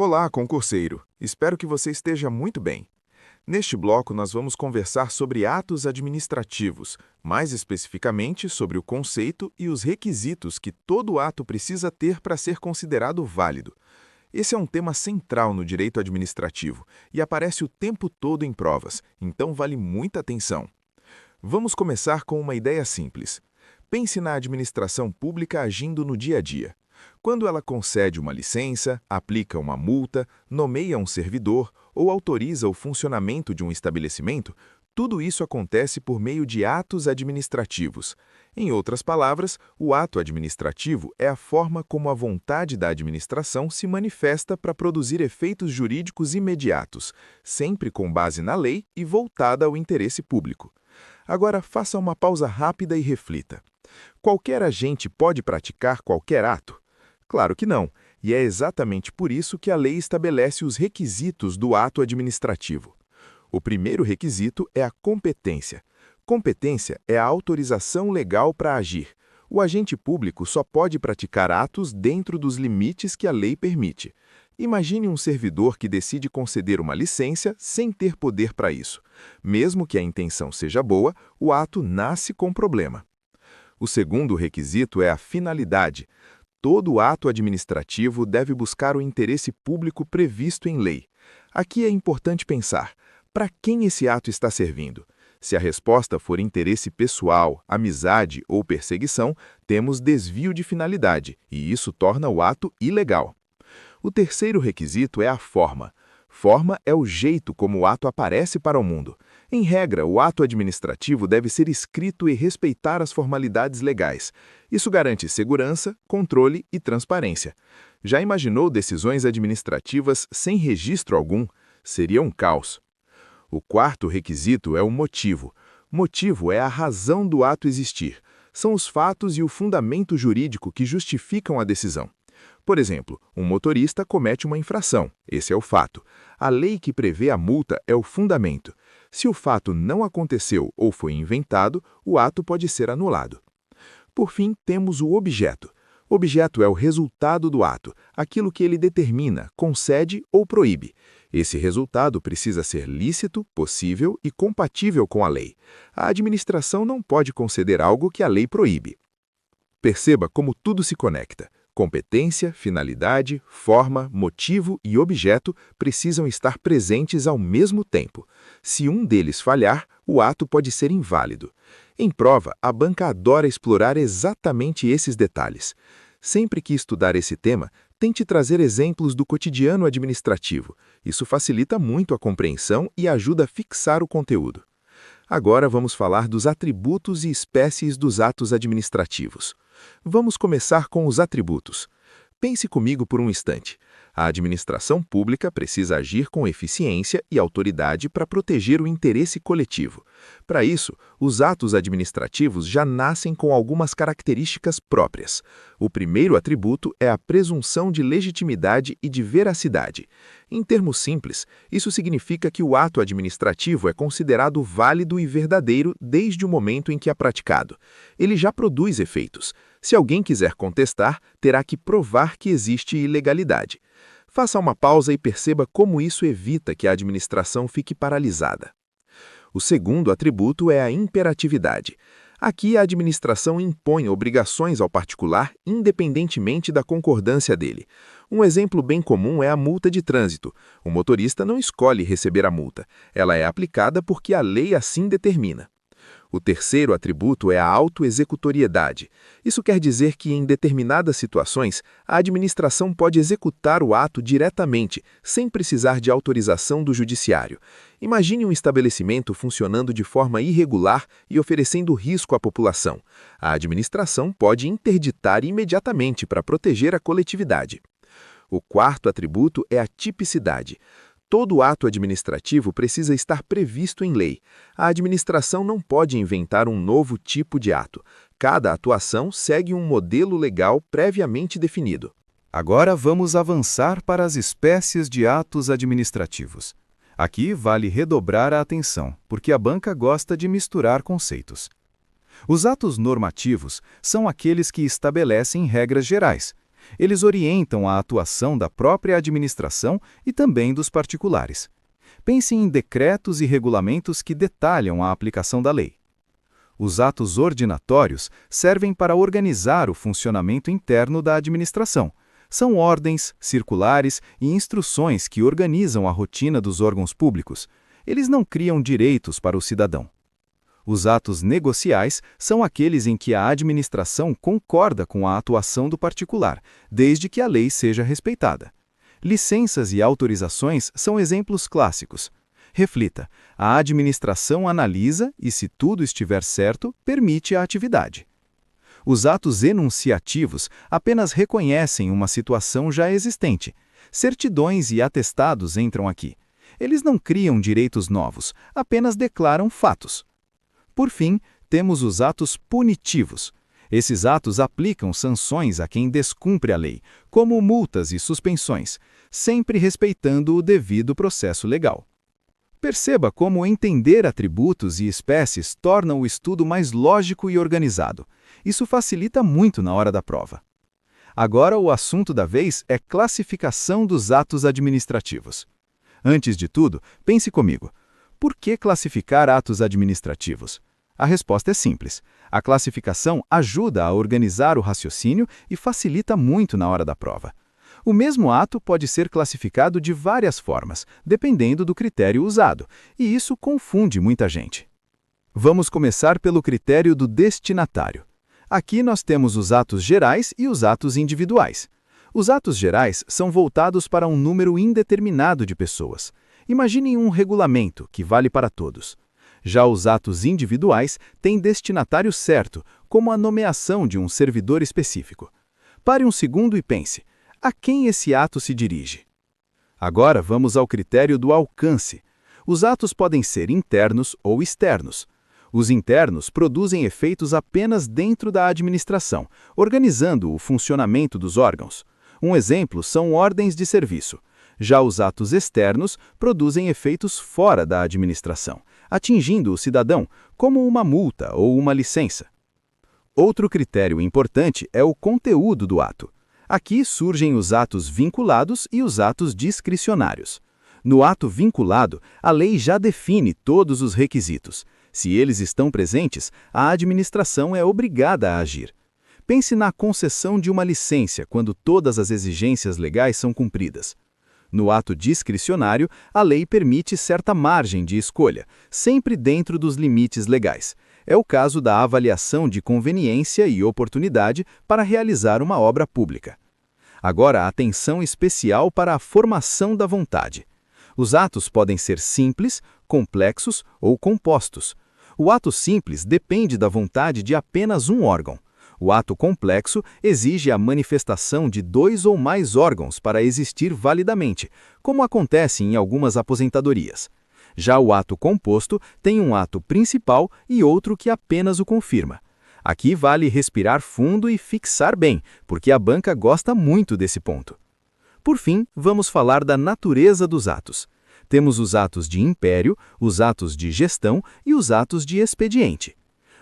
Olá, concurseiro! Espero que você esteja muito bem. Neste bloco, nós vamos conversar sobre atos administrativos, mais especificamente sobre o conceito e os requisitos que todo ato precisa ter para ser considerado válido. Esse é um tema central no direito administrativo e aparece o tempo todo em provas, então vale muita atenção. Vamos começar com uma ideia simples. Pense na administração pública agindo no dia a dia. Quando ela concede uma licença, aplica uma multa, nomeia um servidor ou autoriza o funcionamento de um estabelecimento, tudo isso acontece por meio de atos administrativos. Em outras palavras, o ato administrativo é a forma como a vontade da administração se manifesta para produzir efeitos jurídicos imediatos, sempre com base na lei e voltada ao interesse público. Agora, faça uma pausa rápida e reflita. Qualquer agente pode praticar qualquer ato? Claro que não, e é exatamente por isso que a lei estabelece os requisitos do ato administrativo. O primeiro requisito é a competência. Competência é a autorização legal para agir. O agente público só pode praticar atos dentro dos limites que a lei permite. Imagine um servidor que decide conceder uma licença sem ter poder para isso. Mesmo que a intenção seja boa, o ato nasce com problema. O segundo requisito é a finalidade. Todo ato administrativo deve buscar o interesse público previsto em lei. Aqui é importante pensar: para quem esse ato está servindo? Se a resposta for interesse pessoal, amizade ou perseguição, temos desvio de finalidade, e isso torna o ato ilegal. O terceiro requisito é a forma. Forma é o jeito como o ato aparece para o mundo. Em regra, o ato administrativo deve ser escrito e respeitar as formalidades legais. Isso garante segurança, controle e transparência. Já imaginou decisões administrativas sem registro algum? Seria um caos. O quarto requisito é o motivo. Motivo é a razão do ato existir. São os fatos e o fundamento jurídico que justificam a decisão. Por exemplo, um motorista comete uma infração. Esse é o fato. A lei que prevê a multa é o fundamento. Se o fato não aconteceu ou foi inventado, o ato pode ser anulado. Por fim, temos o objeto. Objeto é o resultado do ato, aquilo que ele determina, concede ou proíbe. Esse resultado precisa ser lícito, possível e compatível com a lei. A administração não pode conceder algo que a lei proíbe. Perceba como tudo se conecta. Competência, finalidade, forma, motivo e objeto precisam estar presentes ao mesmo tempo. Se um deles falhar, o ato pode ser inválido. Em prova, a banca adora explorar exatamente esses detalhes. Sempre que estudar esse tema, tente trazer exemplos do cotidiano administrativo. Isso facilita muito a compreensão e ajuda a fixar o conteúdo. Agora vamos falar dos atributos e espécies dos atos administrativos. Vamos começar com os atributos. Pense comigo por um instante. A administração pública precisa agir com eficiência e autoridade para proteger o interesse coletivo. Para isso, os atos administrativos já nascem com algumas características próprias. O primeiro atributo é a presunção de legitimidade e de veracidade. Em termos simples, isso significa que o ato administrativo é considerado válido e verdadeiro desde o momento em que é praticado. Ele já produz efeitos. Se alguém quiser contestar, terá que provar que existe ilegalidade. Faça uma pausa e perceba como isso evita que a administração fique paralisada. O segundo atributo é a imperatividade. Aqui a administração impõe obrigações ao particular independentemente da concordância dele. Um exemplo bem comum é a multa de trânsito. O motorista não escolhe receber a multa. Ela é aplicada porque a lei assim determina. O terceiro atributo é a autoexecutoriedade. Isso quer dizer que, em determinadas situações, a administração pode executar o ato diretamente, sem precisar de autorização do judiciário. Imagine um estabelecimento funcionando de forma irregular e oferecendo risco à população. A administração pode interditar imediatamente para proteger a coletividade. O quarto atributo é a tipicidade. Todo ato administrativo precisa estar previsto em lei. A administração não pode inventar um novo tipo de ato. Cada atuação segue um modelo legal previamente definido. Agora vamos avançar para as espécies de atos administrativos. Aqui vale redobrar a atenção, porque a banca gosta de misturar conceitos. Os atos normativos são aqueles que estabelecem regras gerais. Eles orientam a atuação da própria administração e também dos particulares. Pense em decretos e regulamentos que detalham a aplicação da lei. Os atos ordinatórios servem para organizar o funcionamento interno da administração. São ordens, circulares e instruções que organizam a rotina dos órgãos públicos. Eles não criam direitos para o cidadão. Os atos negociais são aqueles em que a administração concorda com a atuação do particular, desde que a lei seja respeitada. Licenças e autorizações são exemplos clássicos. Reflita, a administração analisa e, se tudo estiver certo, permite a atividade. Os atos enunciativos apenas reconhecem uma situação já existente. Certidões e atestados entram aqui. Eles não criam direitos novos, apenas declaram fatos. Por fim, temos os atos punitivos. Esses atos aplicam sanções a quem descumpre a lei, como multas e suspensões, sempre respeitando o devido processo legal. Perceba como entender atributos e espécies torna o estudo mais lógico e organizado. Isso facilita muito na hora da prova. Agora, o assunto da vez é classificação dos atos administrativos. Antes de tudo, pense comigo. Por que classificar atos administrativos? A resposta é simples. A classificação ajuda a organizar o raciocínio e facilita muito na hora da prova. O mesmo ato pode ser classificado de várias formas, dependendo do critério usado, e isso confunde muita gente. Vamos começar pelo critério do destinatário. Aqui nós temos os atos gerais e os atos individuais. Os atos gerais são voltados para um número indeterminado de pessoas. Imaginem um regulamento, que vale para todos. Já os atos individuais têm destinatário certo, como a nomeação de um servidor específico. Pare um segundo e pense. A quem esse ato se dirige? Agora vamos ao critério do alcance. Os atos podem ser internos ou externos. Os internos produzem efeitos apenas dentro da administração, organizando o funcionamento dos órgãos. Um exemplo são ordens de serviço. Já os atos externos produzem efeitos fora da administração, atingindo o cidadão, como uma multa ou uma licença. Outro critério importante é o conteúdo do ato. Aqui surgem os atos vinculados e os atos discricionários. No ato vinculado, a lei já define todos os requisitos. Se eles estão presentes, a administração é obrigada a agir. Pense na concessão de uma licença quando todas as exigências legais são cumpridas. No ato discricionário, a lei permite certa margem de escolha, sempre dentro dos limites legais. É o caso da avaliação de conveniência e oportunidade para realizar uma obra pública. Agora, atenção especial para a formação da vontade. Os atos podem ser simples, complexos ou compostos. O ato simples depende da vontade de apenas um órgão. O ato complexo exige a manifestação de 2 ou mais órgãos para existir validamente, como acontece em algumas aposentadorias. Já o ato composto tem um ato principal e outro que apenas o confirma. Aqui vale respirar fundo e fixar bem, porque a banca gosta muito desse ponto. Por fim, vamos falar da natureza dos atos. Temos os atos de império, os atos de gestão e os atos de expediente.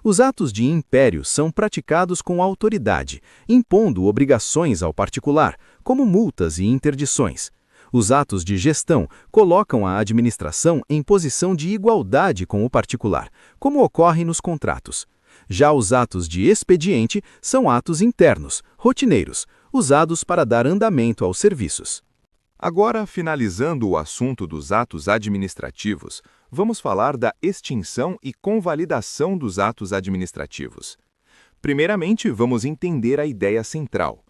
Os atos de império são praticados com autoridade, impondo obrigações ao particular, como multas e interdições. Os atos de gestão colocam a administração em posição de igualdade com o particular, como ocorre nos contratos. Já os atos de expediente são atos internos, rotineiros, usados para dar andamento aos serviços. Agora, finalizando o assunto dos atos administrativos, vamos falar da extinção e convalidação dos atos administrativos. Primeiramente, vamos entender a ideia central.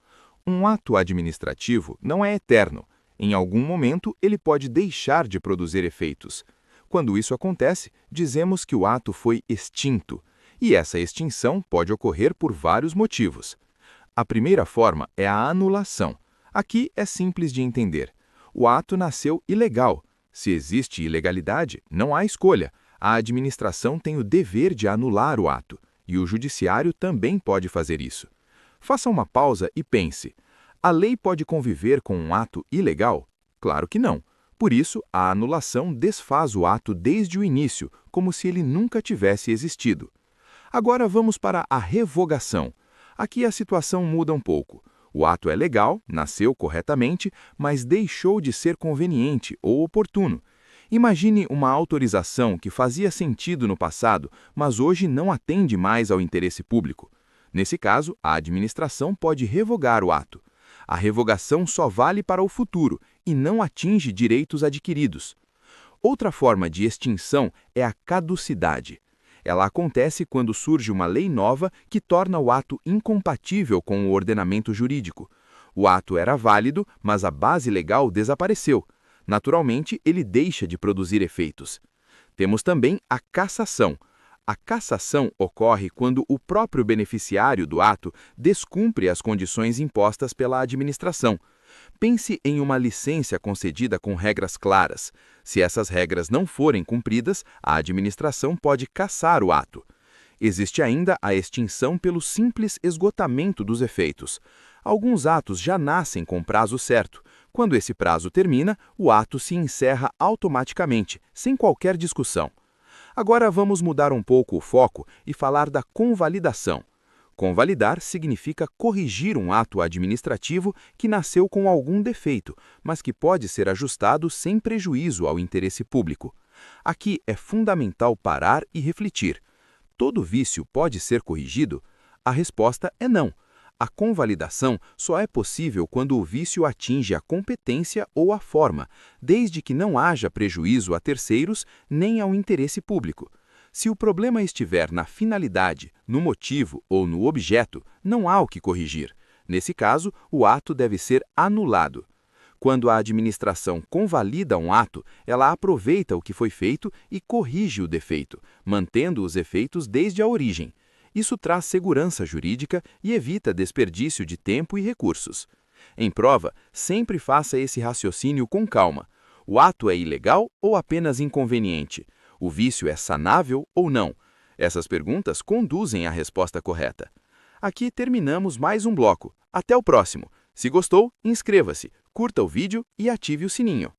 Um ato administrativo não é eterno. Em algum momento, ele pode deixar de produzir efeitos. Quando isso acontece, dizemos que o ato foi extinto. E essa extinção pode ocorrer por vários motivos. A primeira forma é a anulação. Aqui é simples de entender. O ato nasceu ilegal. Se existe ilegalidade, não há escolha. A administração tem o dever de anular o ato, e o judiciário também pode fazer isso. Faça uma pausa e pense. A lei pode conviver com um ato ilegal? Claro que não. Por isso, a anulação desfaz o ato desde o início, como se ele nunca tivesse existido. Agora vamos para a revogação. Aqui a situação muda um pouco. O ato é legal, nasceu corretamente, mas deixou de ser conveniente ou oportuno. Imagine uma autorização que fazia sentido no passado, mas hoje não atende mais ao interesse público. Nesse caso, a administração pode revogar o ato. A revogação só vale para o futuro e não atinge direitos adquiridos. Outra forma de extinção é a caducidade. Ela acontece quando surge uma lei nova que torna o ato incompatível com o ordenamento jurídico. O ato era válido, mas a base legal desapareceu. Naturalmente, ele deixa de produzir efeitos. Temos também a cassação. A cassação ocorre quando o próprio beneficiário do ato descumpre as condições impostas pela administração. Pense em uma licença concedida com regras claras. Se essas regras não forem cumpridas, a administração pode cassar o ato. Existe ainda a extinção pelo simples esgotamento dos efeitos. Alguns atos já nascem com prazo certo. Quando esse prazo termina, o ato se encerra automaticamente, sem qualquer discussão. Agora vamos mudar um pouco o foco e falar da convalidação. Convalidar significa corrigir um ato administrativo que nasceu com algum defeito, mas que pode ser ajustado sem prejuízo ao interesse público. Aqui é fundamental parar e refletir. Todo vício pode ser corrigido? A resposta é não. A convalidação só é possível quando o vício atinge a competência ou a forma, desde que não haja prejuízo a terceiros nem ao interesse público. Se o problema estiver na finalidade, no motivo ou no objeto, não há o que corrigir. Nesse caso, o ato deve ser anulado. Quando a administração convalida um ato, ela aproveita o que foi feito e corrige o defeito, mantendo os efeitos desde a origem. Isso traz segurança jurídica e evita desperdício de tempo e recursos. Em prova, sempre faça esse raciocínio com calma. O ato é ilegal ou apenas inconveniente? O vício é sanável ou não? Essas perguntas conduzem à resposta correta. Aqui terminamos mais um bloco. Até o próximo. Se gostou, inscreva-se, curta o vídeo e ative o sininho.